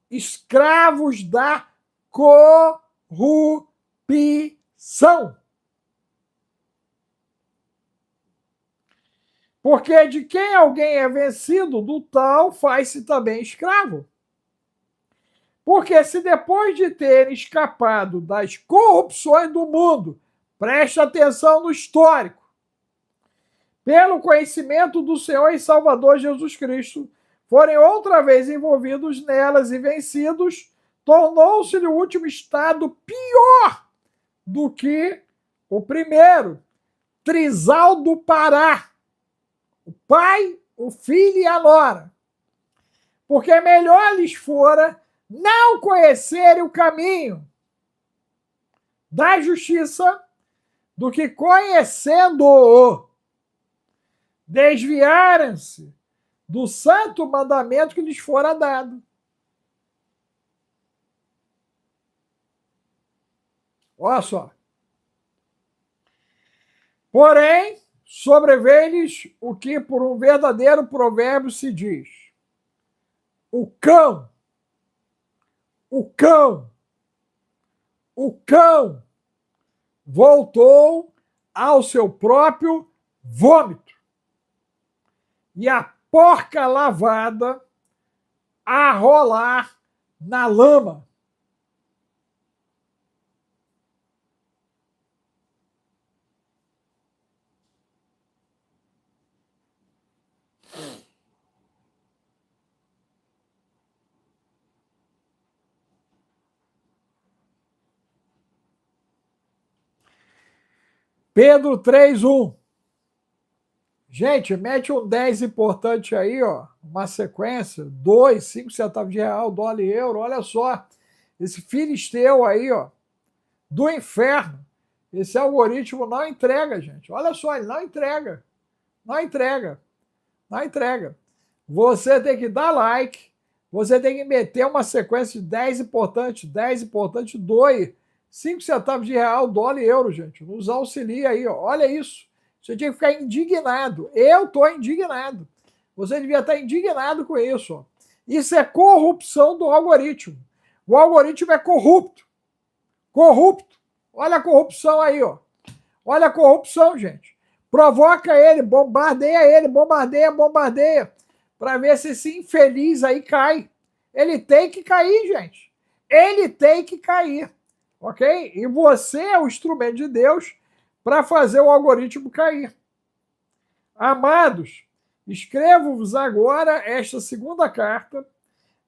escravos da corrupção. Porque de quem alguém é vencido, do tal faz-se também escravo. Porque se depois de terem escapado das corrupções do mundo, preste atenção no histórico, pelo conhecimento do Senhor e Salvador Jesus Cristo, forem outra vez envolvidos nelas e vencidos, tornou-se-lhe o último estado pior do que o primeiro, trisal do Pará, o pai, o filho e a nora. Porque melhor lhes fora não conhecerem o caminho da justiça do que conhecendo-o, desviarem-se do santo mandamento que lhes fora dado. Olha só. Porém, sobreveio-lhes o que por um verdadeiro provérbio se diz: o cão voltou ao seu próprio vômito, e a porca lavada a rolar na lama. Pedro 3:1. Gente, mete um 10 importante aí, ó, uma sequência, 2, 5 centavos de real, dólar e euro, olha só, esse filisteu aí, ó, do inferno, esse algoritmo não entrega, gente, olha só, ele não entrega, não entrega, não entrega. Você tem que dar like, você tem que meter uma sequência de 10 importante, 2, 5 centavos de real, dólar e euro, gente, nos auxilia aí, ó, olha isso. Você tinha que ficar indignado. Eu estou indignado. Você devia estar indignado com isso. Ó. Isso é corrupção do algoritmo. O algoritmo é corrupto. Corrupto. Olha a corrupção aí, ó. Olha a corrupção, gente. Provoca ele, bombardeia, para ver se esse infeliz aí cai. Ele tem que cair, gente. Ele tem que cair. Ok? E você é o instrumento de Deus para fazer o algoritmo cair. Amados, escrevo-vos agora esta segunda carta,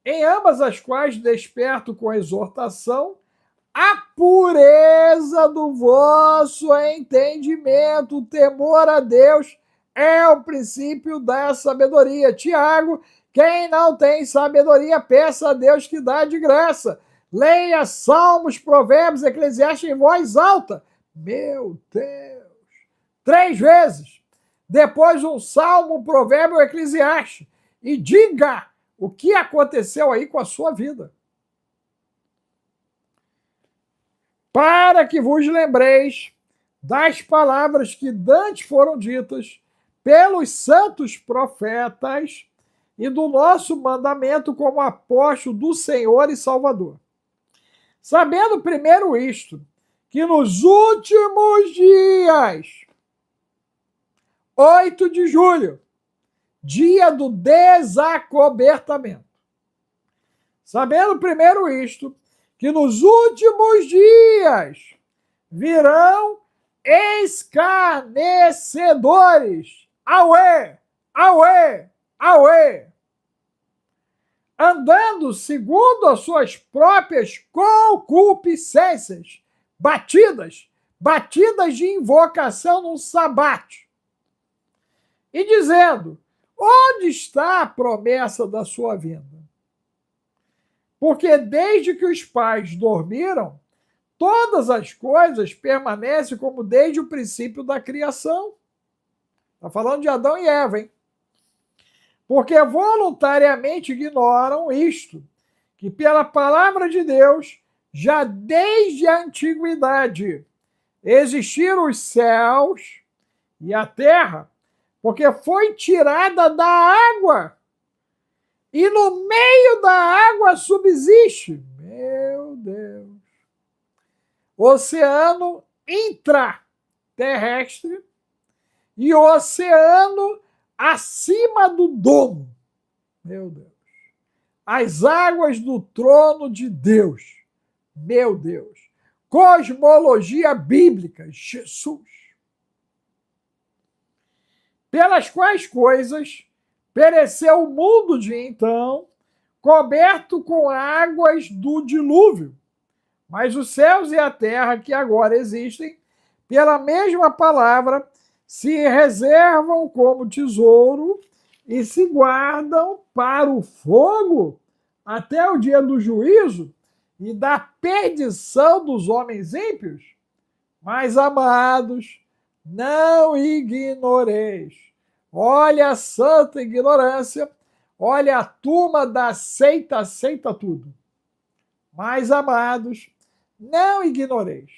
em ambas as quais desperto com exortação a pureza do vosso entendimento. O temor a Deus é o princípio da sabedoria. Tiago, quem não tem sabedoria, peça a Deus que dá de graça. Leia Salmos, Provérbios, Eclesiastes em voz alta. Meu Deus! 3 vezes. Depois um Salmo, um Provérbio, um Eclesiastes. E diga o que aconteceu aí com a sua vida. Para que vos lembreis das palavras que dantes foram ditas pelos santos profetas e do nosso mandamento como apóstolo do Senhor e Salvador. Sabendo primeiro isto, que nos últimos dias, 8 de julho, dia do desacobertamento. Sabendo primeiro isto, que nos últimos dias virão escarnecedores. Auê, auê, auê. Andando segundo as suas próprias concupiscências, batidas de invocação no sabate. E dizendo, onde está a promessa da sua vinda? Porque desde que os pais dormiram, todas as coisas permanecem como desde o princípio da criação. Está falando de Adão e Eva, hein? Porque voluntariamente ignoram isto, que pela palavra de Deus, já desde a antiguidade, existiram os céus e a terra, porque foi tirada da água, e no meio da água subsiste, meu Deus, oceano intraterrestre e oceano acima do domo. Meu Deus. As águas do trono de Deus. Meu Deus. Cosmologia bíblica. Jesus. Pelas quais coisas pereceu o mundo de então, coberto com águas do dilúvio. Mas os céus e a terra que agora existem, pela mesma palavra, se reservam como tesouro e se guardam para o fogo até o dia do juízo e da perdição dos homens ímpios. Mas, amados, não ignoreis. Olha a santa ignorância, olha a turma da seita, aceita tudo. Mas, amados, não ignoreis.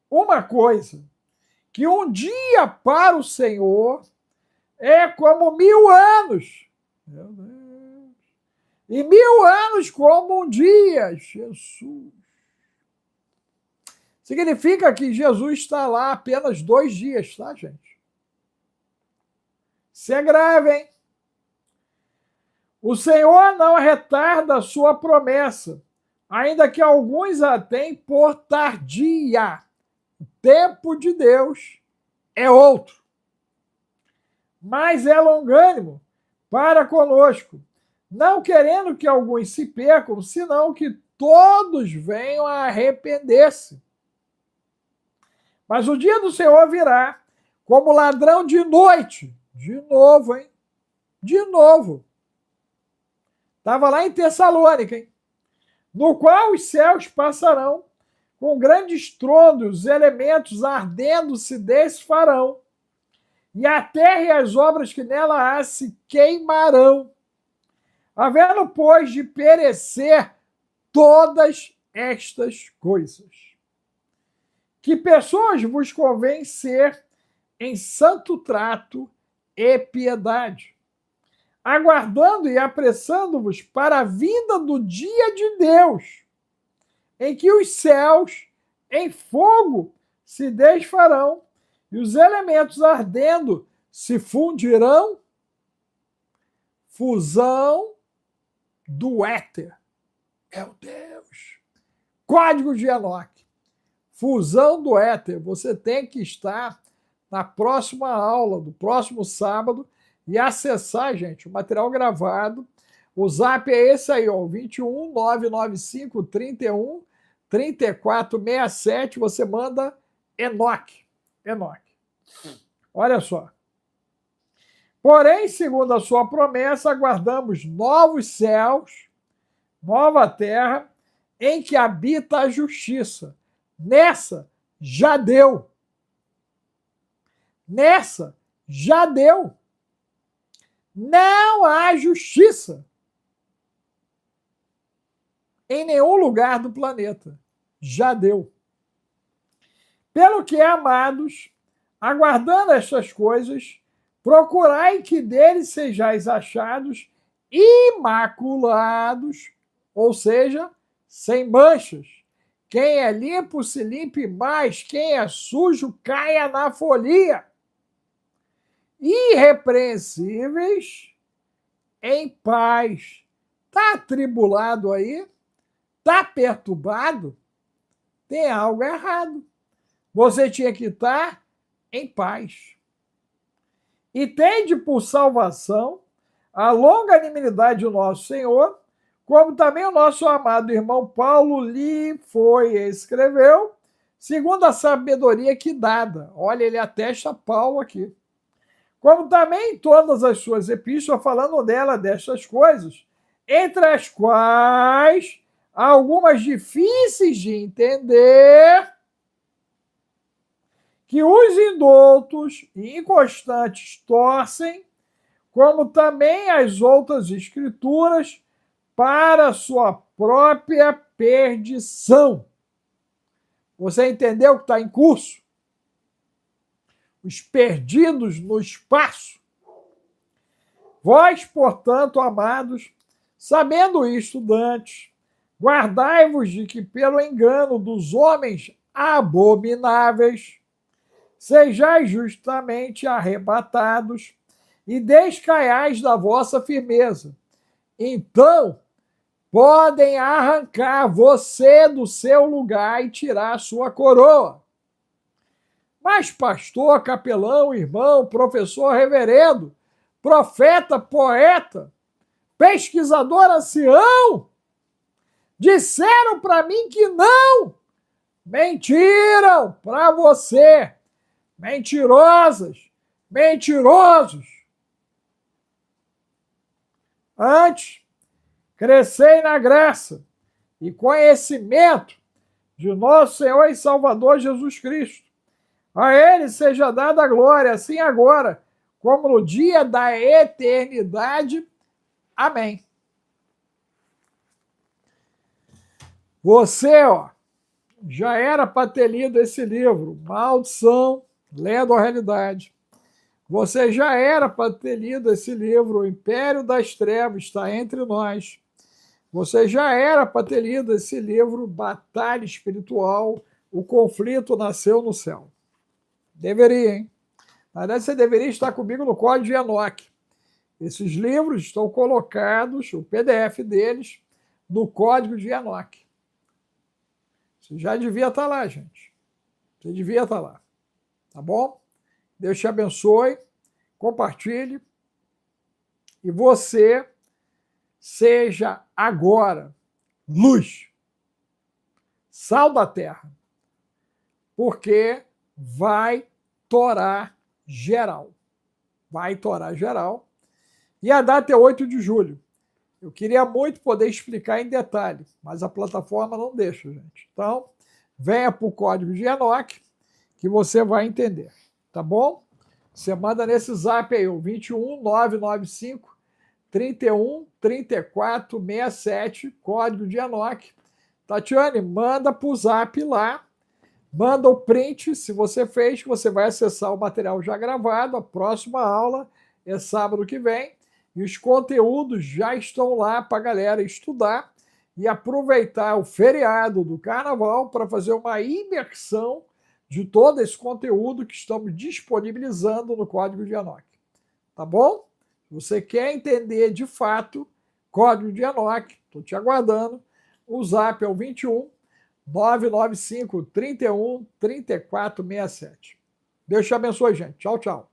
Uma coisa, que um dia para o Senhor é como 1000 anos. Meu Deus. E 1000 anos como um dia. Jesus. Significa que Jesus está lá apenas 2 dias, tá, gente? Isso é grave, hein? O Senhor não retarda a sua promessa, ainda que alguns a tenham por tardia. O tempo de Deus é outro, mas é longânimo para conosco, não querendo que alguns se percam, senão que todos venham a arrepender-se. Mas o dia do Senhor virá como ladrão de noite. De novo, hein? De novo. Estava lá em Tessalônica, hein? No qual os céus passarão com grandes estrondos, os elementos ardendo se desfarão, e a terra e as obras que nela há se queimarão. Havendo, pois, de perecer todas estas coisas. Que pessoas vos convém ser em santo trato e piedade, aguardando e apressando-vos para a vinda do dia de Deus, em que os céus em fogo se desfarão e os elementos ardendo se fundirão. Fusão do éter. Meu Deus! Código de Enoque. Fusão do éter. Você tem que estar na próxima aula, do próximo sábado, e acessar, gente, o material gravado. O zap é esse aí, ó, 21 995 31 3467. Você manda Enoque. Enoque. Olha só. Porém, segundo a sua promessa, aguardamos novos céus, nova terra em que habita a justiça. Nessa já deu. Nessa já deu. Não há justiça em nenhum lugar do planeta. Já deu. Pelo que, amados, aguardando estas coisas, procurai que deles sejais achados imaculados, ou seja, sem manchas. Quem é limpo se limpe mais, quem é sujo caia na folia. Irrepreensíveis em paz. Está atribulado aí? Está perturbado? Tem algo errado. Você tinha que estar em paz. E tende por salvação a longanimidade do nosso Senhor, como também o nosso amado irmão Paulo lhe foi e escreveu, segundo a sabedoria que dada. Olha, ele atesta Paulo aqui. Como também todas as suas epístolas, falando dela destas coisas, entre as quais há algumas difíceis de entender, que os indoutos e inconstantes torcem, como também as outras escrituras, para sua própria perdição. Você entendeu o que está em curso? Os perdidos no espaço. Vós, portanto, amados, sabendo isto dantes, guardai-vos de que pelo engano dos homens abomináveis sejais justamente arrebatados e descaiais da vossa firmeza. Então, podem arrancar você do seu lugar e tirar a sua coroa. Mas pastor, capelão, irmão, professor, reverendo, profeta, poeta, pesquisador ancião, disseram para mim que não. Mentiram para você. Mentirosas, mentirosos. Antes, crescei na graça e conhecimento de nosso Senhor e Salvador Jesus Cristo. A Ele seja dada a glória, assim agora, como no dia da eternidade. Amém. Você, já era para ter lido esse livro, Maldição, Lendo a Realidade. Você já era para ter lido esse livro, O Império das Trevas está entre nós. Você já era para ter lido esse livro, Batalha Espiritual, O Conflito Nasceu no Céu. Deveria, hein? Na verdade, você deveria estar comigo no Código de Enoque. Esses livros estão colocados, o PDF deles, no Código de Enoque. Você já devia estar lá, gente. Você devia estar lá. Tá bom? Deus te abençoe. Compartilhe. E você seja agora luz, sal da terra. Porque vai torar geral. Vai torar geral. E a data é 8 de julho. Eu queria muito poder explicar em detalhe, mas a plataforma não deixa, gente. Então, venha para o Código de Enoque, que você vai entender. Tá bom? Você manda nesse zap aí, o 21 995 31 34 67, Código de Enoque. Tatiane, manda para o zap lá. Manda o print, se você fez, que você vai acessar o material já gravado. A próxima aula é sábado que vem. E os conteúdos já estão lá para a galera estudar e aproveitar o feriado do carnaval para fazer uma imersão de todo esse conteúdo que estamos disponibilizando no Código de Enoque. Tá bom? Se você quer entender de fato Código de Enoque, estou te aguardando. O zap é o 21 995 31 34 67. Deus te abençoe, gente. Tchau, tchau.